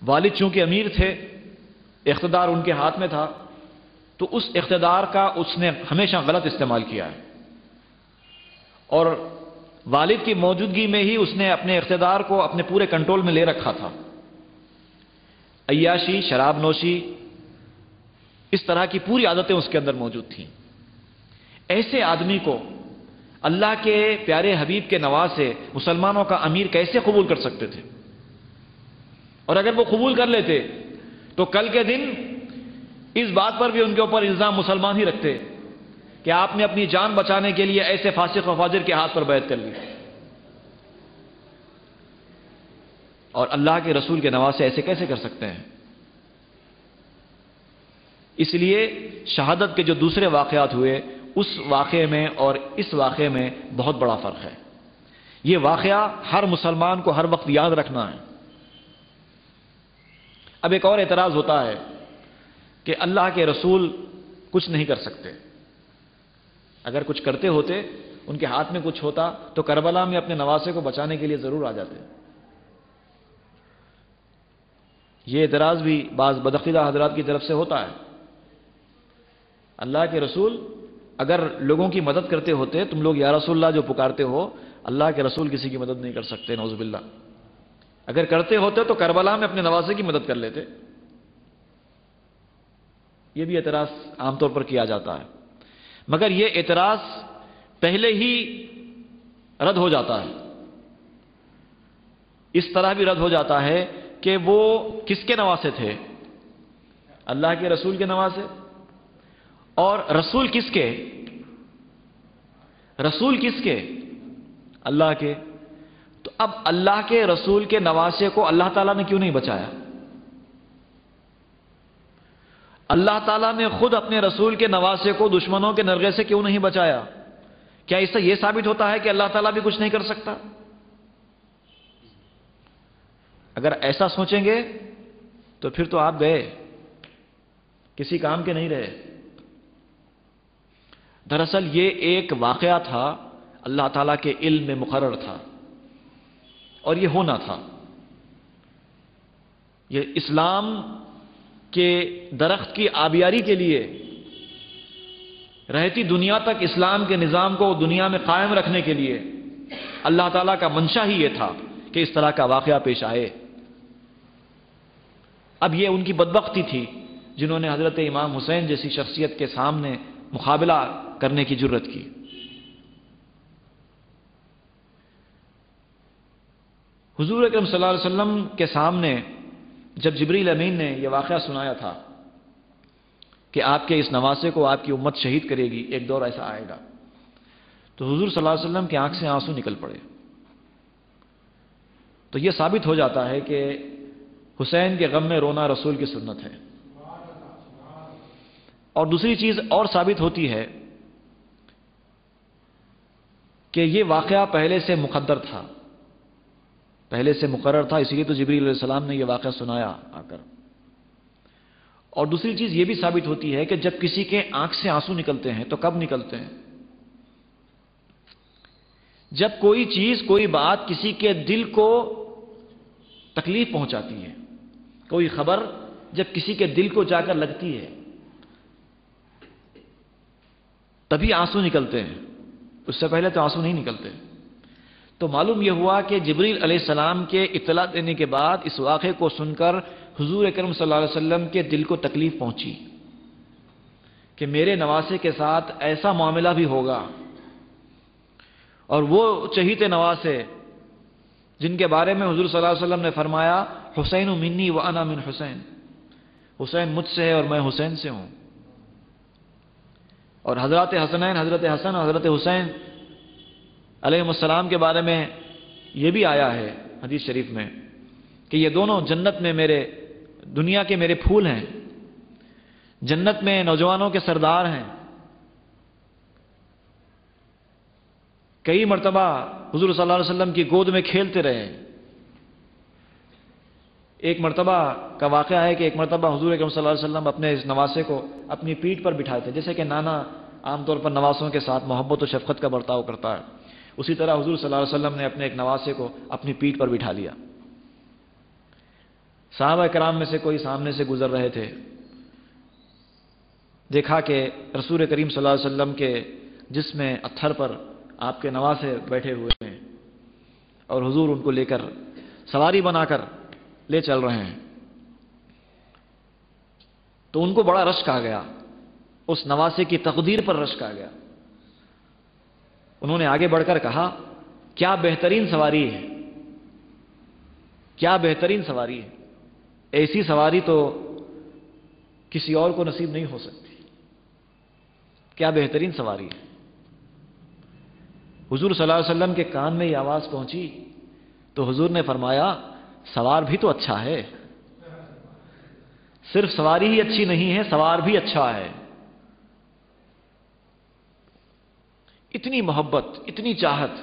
والد چونکہ امیر تھے، اقتدار ان کے ہاتھ میں تھا، تو اس اقتدار کا اس نے ہمیشہ غلط استعمال کیا ہے، اور والد کی موجودگی میں ہی اس نے اپنے اقتدار کو اپنے پورے کنٹرول میں لے رکھا تھا۔ عیاشی، شراب نوشی، اس طرح کی پوری عادتیں اس کے اندر موجود تھیں۔ ایسے آدمی کو اللہ کے پیارے حبیب کے نواسے مسلمانوں کا امیر کیسے قبول کر سکتے تھے؟ اور اگر وہ قبول کر لیتے تو کل کے دن اس بات پر بھی ان کے اوپر الزام مسلمان ہی رکھتے کہ آپ نے اپنی جان بچانے کے لیے ایسے فاسق و فاجر کے ہاتھ پر بیعت کر لی، اور اللہ کے رسول کے نواسے ایسے کیسے کر سکتے ہیں؟ اس لیے شہادت کے جو دوسرے واقعات ہوئے، اس واقعے میں اور اس واقعے میں بہت بڑا فرق ہے۔ یہ واقعہ ہر مسلمان کو ہر وقت یاد رکھنا ہے۔ اب ایک اور اعتراض ہوتا ہے کہ اللہ کے رسول کچھ نہیں کر سکتے، اگر کچھ کرتے ہوتے، ان کے ہاتھ میں کچھ ہوتا تو کربلا میں اپنے نواسے کو بچانے کے لیے ضرور آ جاتے۔ یہ اعتراض بھی بعض بدعقیدہ حضرات کی طرف سے ہوتا ہے۔ اللہ کے رسول اگر لوگوں کی مدد کرتے ہوتے، تم لوگ یا رسول اللہ جو پکارتے ہو، اللہ کے رسول کسی کی مدد نہیں کر سکتے، نعوذ باللہ۔ اگر کرتے ہوتے تو کربلا میں اپنے نواسے کی مدد کر لیتے۔ یہ بھی اعتراض عام طور پر کیا جاتا ہے، مگر یہ اعتراض پہلے ہی رد ہو جاتا ہے۔ اس طرح بھی رد ہو جاتا ہے کہ وہ کس کے نواسے تھے؟ اللہ کے رسول کے نواسے۔ اور رسول کس کے؟ رسول کس کے؟ اللہ کے۔ تو اب اللہ کے رسول کے نواسے کو اللہ تعالیٰ نے کیوں نہیں بچایا؟ اللہ تعالیٰ نے خود اپنے رسول کے نواسے کو دشمنوں کے نرغے سے کیوں نہیں بچایا؟ کیا اس سے یہ ثابت ہوتا ہے کہ اللہ تعالیٰ بھی کچھ نہیں کر سکتا؟ اگر ایسا سوچیں گے تو پھر تو آپ گئے، کسی کام کے نہیں رہے۔ دراصل یہ ایک واقعہ تھا، اللہ تعالیٰ کے علم میں مقرر تھا، اور یہ ہونا تھا۔ یہ اسلام کے درخت کی آبیاری کے لیے رہتی دنیا تک اسلام کے نظام کو دنیا میں قائم رکھنے کے لیے اللہ تعالیٰ کا منشا ہی یہ تھا کہ اس طرح کا واقعہ پیش آئے۔ اب یہ ان کی بدبختی تھی جنہوں نے حضرت امام حسین جیسی شخصیت کے سامنے مقابلہ کرنے کی جرت کی۔ حضور اکرم صلی اللہ علیہ وسلم کے سامنے جب جبریل امین نے یہ واقعہ سنایا تھا کہ آپ کے اس نواسے کو آپ کی امت شہید کرے گی، ایک دور ایسا آئے گا، تو حضور صلی اللہ علیہ وسلم کی آنکھ سے آنسو نکل پڑے۔ تو یہ ثابت ہو جاتا ہے کہ حسین کے غم میں رونا رسول کی سنت ہے۔ اور دوسری چیز اور ثابت ہوتی ہے کہ یہ واقعہ پہلے سے مقدر تھا، پہلے سے مقرر تھا، اسی لیے تو جبریل علیہ السلام نے یہ واقعہ سنایا آ کر۔ اور دوسری چیز یہ بھی ثابت ہوتی ہے کہ جب کسی کے آنکھ سے آنسو نکلتے ہیں تو کب نکلتے ہیں؟ جب کوئی چیز، کوئی بات کسی کے دل کو تکلیف پہنچاتی ہے، کوئی خبر جب کسی کے دل کو جا کر لگتی ہے تبھی آنسو نکلتے ہیں، اس سے پہلے تو آنسو نہیں نکلتے۔ تو معلوم یہ ہوا کہ جبریل علیہ السلام کے اطلاع دینے کے بعد اس واقعے کو سن کر حضور اکرم صلی اللہ علیہ وسلم کے دل کو تکلیف پہنچی کہ میرے نواسے کے ساتھ ایسا معاملہ بھی ہوگا، اور وہ چہیتے نواسے جن کے بارے میں حضور صلی اللہ علیہ وسلم نے فرمایا حسین منی وانا من حسین، حسین مجھ سے ہے اور میں حسین سے ہوں۔ اور حضرت حسنین، حضرت حسن اور حضرت حسین علیہ السلام کے بارے میں یہ بھی آیا ہے حدیث شریف میں کہ یہ دونوں جنت میں میرے، دنیا کے میرے پھول ہیں، جنت میں نوجوانوں کے سردار ہیں۔ کئی مرتبہ حضور صلی اللہ علیہ وسلم کی گود میں کھیلتے رہے۔ ایک مرتبہ کا واقعہ ہے کہ ایک مرتبہ حضور اکرم صلی اللہ علیہ وسلم اپنے اس نواسے کو اپنی پیٹھ پر بٹھائے تھے، جیسے کہ نانا عام طور پر نواسوں کے ساتھ محبت و شفقت کا برتاؤ کرتا ہے، اسی طرح حضور صلی اللہ علیہ وسلم نے اپنے ایک نواسے کو اپنی پیٹھ پر بٹھا لیا۔ صحابہ کرام میں سے کوئی سامنے سے گزر رہے تھے، دیکھا کہ رسول کریم صلی اللہ علیہ وسلم کے جسم اتھر پر آپ کے نواسے بیٹھے ہوئے ہیں اور حضور ان کو لے کر سواری بنا کر لے چل رہے ہیں، تو ان کو بڑا رشک آ گیا، اس نواسے کی تقدیر پر رشک آ گیا۔ انہوں نے آگے بڑھ کر کہا، کیا بہترین سواری ہے، کیا بہترین سواری ہے، ایسی سواری تو کسی اور کو نصیب نہیں ہو سکتی، کیا بہترین سواری ہے۔ حضور صلی اللہ علیہ وسلم کے کان میں یہ آواز پہنچی تو حضور نے فرمایا، سوار بھی تو اچھا ہے، صرف سواری ہی اچھی نہیں ہے، سوار بھی اچھا ہے۔ اتنی محبت، اتنی چاہت۔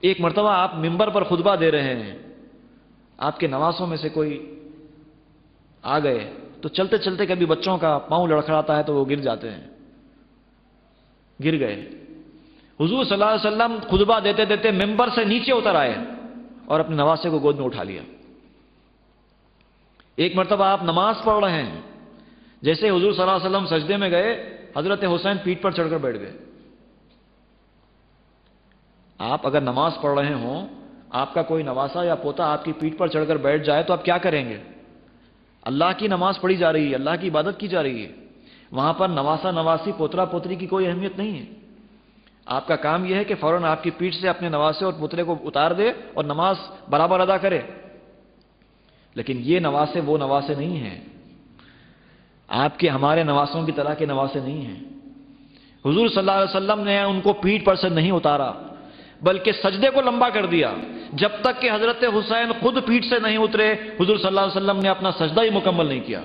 ایک مرتبہ آپ ممبر پر خطبہ دے رہے ہیں، آپ کے نواسوں میں سے کوئی آ گئے تو چلتے چلتے کبھی بچوں کا پاؤں لڑکھڑاتا ہے تو وہ گر جاتے ہیں، گر گئے۔ حضور صلی اللہ علیہ وسلم خطبہ دیتے دیتے ممبر سے نیچے اتر آئے اور اپنے نواسے کو گود میں اٹھا لیا۔ ایک مرتبہ آپ نماز پڑھ رہے ہیں، جیسے حضور صلی اللہ علیہ وسلم سجدے میں گئے، حضرت حسین پیٹھ پر چڑھ کر بیٹھ گئے۔ آپ اگر نماز پڑھ رہے ہوں، آپ کا کوئی نواسا یا پوتا آپ کی پیٹھ پر چڑھ کر بیٹھ جائے تو آپ کیا کریں گے؟ اللہ کی نماز پڑھی جا رہی ہے، اللہ کی عبادت کی جا رہی ہے، وہاں پر نواسا نواسی پوترا پوتری کی کوئی اہمیت نہیں ہے۔ آپ کا کام یہ ہے کہ فوراً آپ کی پیٹھ سے اپنے نواسے اور پوترے کو اتار دے اور نماز برابر ادا کرے۔ لیکن یہ نواسے وہ نواسے نہیں ہیں، آپ کے ہمارے نواسوں کی طرح کے نواسے نہیں ہیں۔ حضور صلی اللہ علیہ وسلم نے ان کو پیٹھ پر سے نہیں اتارا، بلکہ سجدے کو لمبا کر دیا، جب تک کہ حضرت حسین خود پیٹھ سے نہیں اترے حضور صلی اللہ علیہ وسلم نے اپنا سجدہ ہی مکمل نہیں کیا۔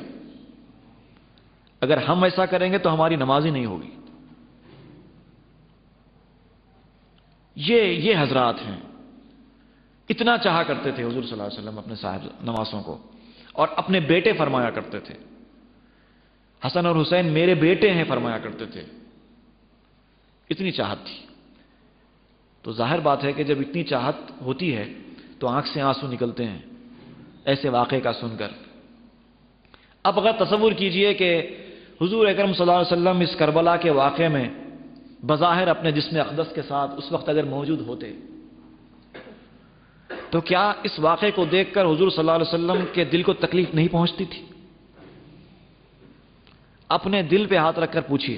اگر ہم ایسا کریں گے تو ہماری نماز ہی نہیں ہوگی۔ یہ حضرات ہیں، اتنا چاہا کرتے تھے حضور صلی اللہ علیہ وسلم اپنے صاحب نواسوں کو، اور اپنے بیٹے فرمایا کرتے تھے، حسن اور حسین میرے بیٹے ہیں فرمایا کرتے تھے، اتنی چاہت تھی۔ تو ظاہر بات ہے کہ جب اتنی چاہت ہوتی ہے تو آنکھ سے آنسو نکلتے ہیں ایسے واقعے کا سن کر۔ اب اگر تصور کیجئے کہ حضور اکرم صلی اللہ علیہ وسلم اس کربلا کے واقعے میں بظاہر اپنے جسم اقدس کے ساتھ اس وقت اگر موجود ہوتے تو کیا اس واقعے کو دیکھ کر حضور صلی اللہ علیہ وسلم کے دل کو تکلیف نہیں پہنچتی تھی؟ اپنے دل پہ ہاتھ رکھ کر پوچھئے،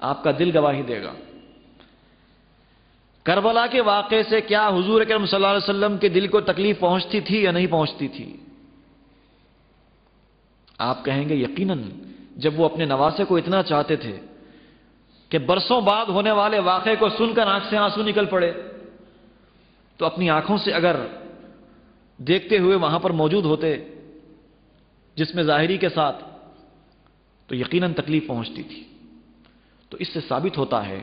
آپ کا دل گواہی دے گا۔ کربلا کے واقعے سے کیا حضور اکرم صلی اللہ علیہ وسلم کے دل کو تکلیف پہنچتی تھی یا نہیں پہنچتی تھی؟ آپ کہیں گے یقیناً، جب وہ اپنے نواسے کو اتنا چاہتے تھے کہ برسوں بعد ہونے والے واقعے کو سن کر آنکھ سے آنسو نکل پڑے، تو اپنی آنکھوں سے اگر دیکھتے ہوئے وہاں پر موجود ہوتے جس میں ظاہری کے ساتھ، تو یقیناً تکلیف پہنچتی تھی۔ تو اس سے ثابت ہوتا ہے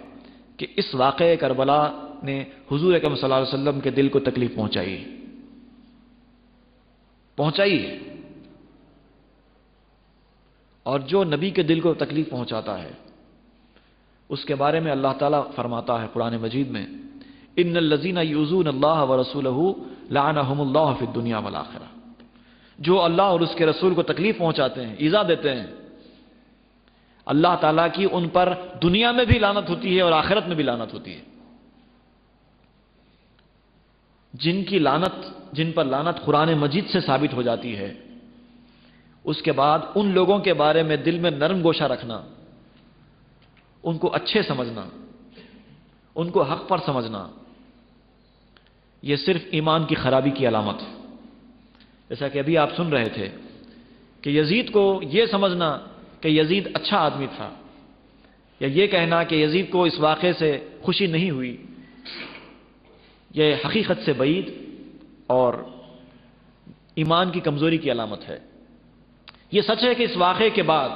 کہ اس واقعے کربلا نے حضور اکرم صلی اللہ علیہ وسلم کے دل کو تکلیف پہنچائی ہے۔ اور جو نبی کے دل کو تکلیف پہنچاتا ہے اس کے بارے میں اللہ تعالیٰ فرماتا ہے قرآن مجید میں، ان الذین یؤذون اللہ ورسولہ لعنہم اللہ فی الدنیا والآخرہ، جو اللہ اور اس کے رسول کو تکلیف پہنچاتے ہیں، ایذا دیتے ہیں، اللہ تعالیٰ کی ان پر دنیا میں بھی لعنت ہوتی ہے اور آخرت میں بھی لعنت ہوتی ہے۔ جن پر لعنت قرآن مجید سے ثابت ہو جاتی ہے، اس کے بعد ان لوگوں کے بارے میں دل میں نرم گوشہ رکھنا، ان کو اچھے سمجھنا، ان کو حق پر سمجھنا، یہ صرف ایمان کی خرابی کی علامت ہے۔ جیسا کہ ابھی آپ سن رہے تھے کہ یزید کو یہ سمجھنا کہ یزید اچھا آدمی تھا، یا یہ کہنا کہ یزید کو اس واقعے سے خوشی نہیں ہوئی، یہ حقیقت سے بعید اور ایمان کی کمزوری کی علامت ہے۔ یہ سچ ہے کہ اس واقعے کے بعد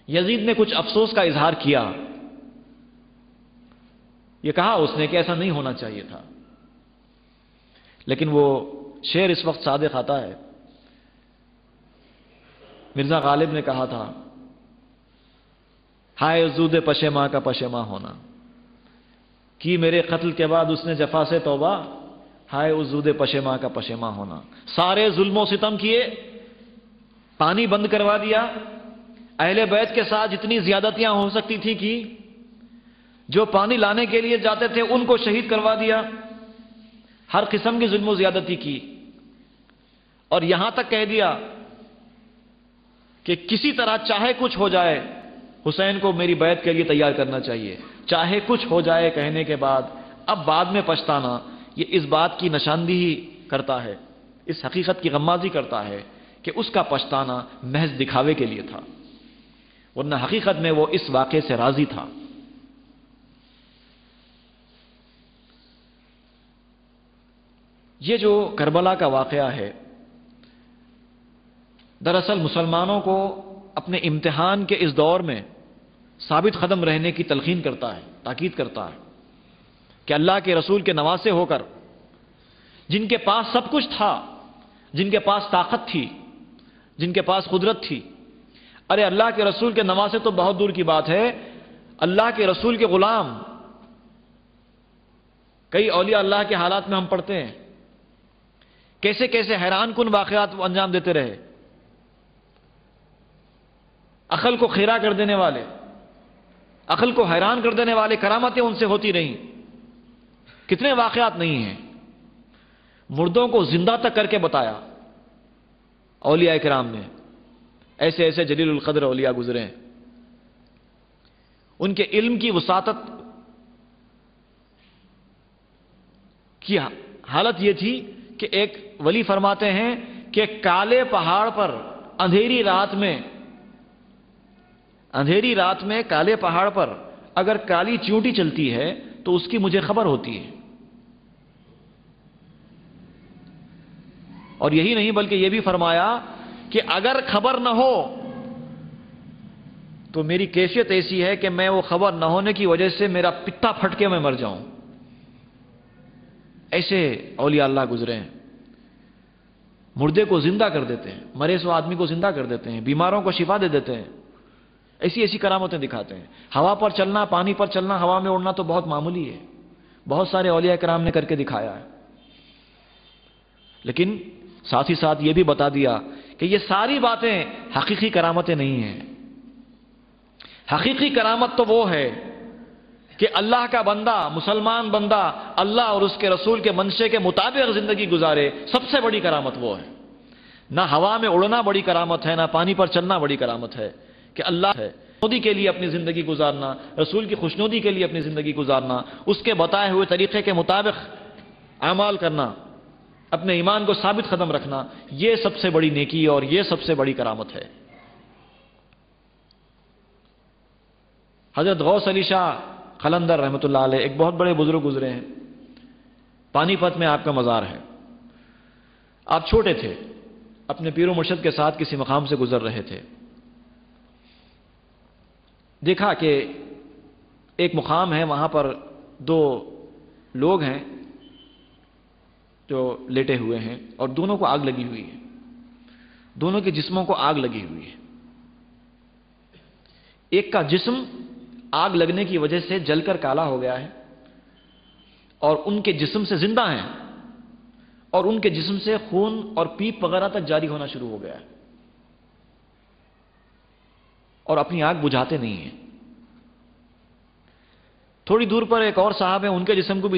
یزید نے کچھ افسوس کا اظہار کیا، یہ کہا اس نے کہ ایسا نہیں ہونا چاہیے تھا، لیکن وہ شعر اس وقت صادق آتا ہے۔ مرزا غالب نے کہا تھا، ہائے زود پشیماں کا پشیماں ہونا، کی میرے قتل کے بعد اس نے جفا سے توبہ، ہائے اس زود پشیماں کا پشیماں ہونا. سارے ظلم و ستم کیے, پانی بند کروا دیا, اہل بیت کے ساتھ جتنی زیادتیاں ہو سکتی تھی کی, جو پانی لانے کے لیے جاتے تھے ان کو شہید کروا دیا, ہر قسم کی ظلم و زیادتی کی, اور یہاں تک کہہ دیا کہ کسی طرح چاہے کچھ ہو جائے حسین کو میری بیعت کے لیے تیار کرنا چاہیے. چاہے کچھ ہو جائے کہنے کے بعد اب بعد میں پچھتانا, یہ اس بات کی نشاندہی کرتا ہے, اس حقیقت کی غمازی کرتا ہے کہ اس کا پچھتانا محض دکھاوے کے لیے تھا, ورنہ حقیقت میں وہ اس واقعے سے راضی تھا. یہ جو کربلا کا واقعہ ہے دراصل مسلمانوں کو اپنے امتحان کے اس دور میں ثابت قدم رہنے کی تلقین کرتا ہے, تاکید کرتا ہے کہ اللہ کے رسول کے نواسے ہو کر, جن کے پاس سب کچھ تھا, جن کے پاس طاقت تھی, جن کے پاس قدرت تھی, ارے اللہ کے رسول کے نواسے تو بہت دور کی بات ہے, اللہ کے رسول کے غلام, کئی اولیاء اللہ کے حالات میں ہم پڑھتے ہیں کیسے کیسے حیران کن واقعات وہ انجام دیتے رہے, عقل کو خیرہ کر دینے والے, عقل کو حیران کر دینے والے کرامتیں ان سے ہوتی رہیں. کتنے واقعات نہیں ہیں, مردوں کو زندہ تک کر کے بتایا اولیاء کرام نے. ایسے ایسے جلیل القدر اولیاء گزرے ہیں, ان کے علم کی وسعت کی حالت یہ تھی کہ ایک ولی فرماتے ہیں کہ کالے پہاڑ پر اندھیری رات میں کالے پہاڑ پر اگر کالی چیونٹی چلتی ہے تو اس کی مجھے خبر ہوتی ہے. اور یہی نہیں بلکہ یہ بھی فرمایا کہ اگر خبر نہ ہو تو میری کیفیت ایسی ہے کہ میں وہ خبر نہ ہونے کی وجہ سے میرا پتا پھٹ کے میں مر جاؤں. ایسے اولیاء اللہ گزرے ہیں, مردے کو زندہ کر دیتے ہیں, مرے سو آدمی کو زندہ کر دیتے ہیں, بیماروں کو شفا دے دیتے ہیں, ایسی ایسی کرامتیں دکھاتے ہیں. ہوا پر چلنا, پانی پر چلنا, ہوا میں اڑنا تو بہت معمولی ہے, بہت سارے اولیاء کرام نے کر کے دکھایا ہے. لیکن ساتھ ہی ساتھ یہ بھی بتا دیا کہ یہ ساری باتیں حقیقی کرامتیں نہیں ہیں. حقیقی کرامت تو وہ ہے کہ اللہ کا بندہ, مسلمان بندہ اللہ اور اس کے رسول کے منشے کے مطابق زندگی گزارے. سب سے بڑی کرامت وہ ہے. نہ ہوا میں اڑنا بڑی کرامت ہے, نہ پانی پر چلنا بڑی کرامت ہے, کہ اللہ ہے خوشنودی کے لیے اپنی زندگی گزارنا, رسول کی خوشنودی کے لیے اپنی زندگی گزارنا, اس کے بتائے ہوئے طریقے کے مطابق اعمال کرنا, اپنے ایمان کو ثابت قدم رکھنا, یہ سب سے بڑی نیکی اور یہ سب سے بڑی کرامت ہے. حضرت غوث علی شاہ قلندر رحمۃ اللہ علیہ ایک بہت بڑے بزرگ گزرے ہیں. پانی پت میں آپ کا مزار ہے. آپ چھوٹے تھے, اپنے پیر و مرشد کے ساتھ کسی مقام سے گزر رہے تھے. دیکھا کہ ایک مقام ہے, وہاں پر دو لوگ ہیں جو لیٹے ہوئے ہیں اور دونوں کو آگ لگی ہوئی ہے, دونوں کے جسموں کو آگ لگی ہوئی ہے. ایک کا جسم آگ لگنے کی وجہ سے جل کر کالا ہو گیا ہے اور ان کے جسم سے زندہ ہیں, اور ان کے جسم سے خون اور پیپ وغیرہ تک جاری ہونا شروع ہو گیا ہے, اور اپنی آگ بجھاتے نہیں ہیں. تھوڑی دور پر ایک اور صاحب ہیں, ان کے جسم کو بھی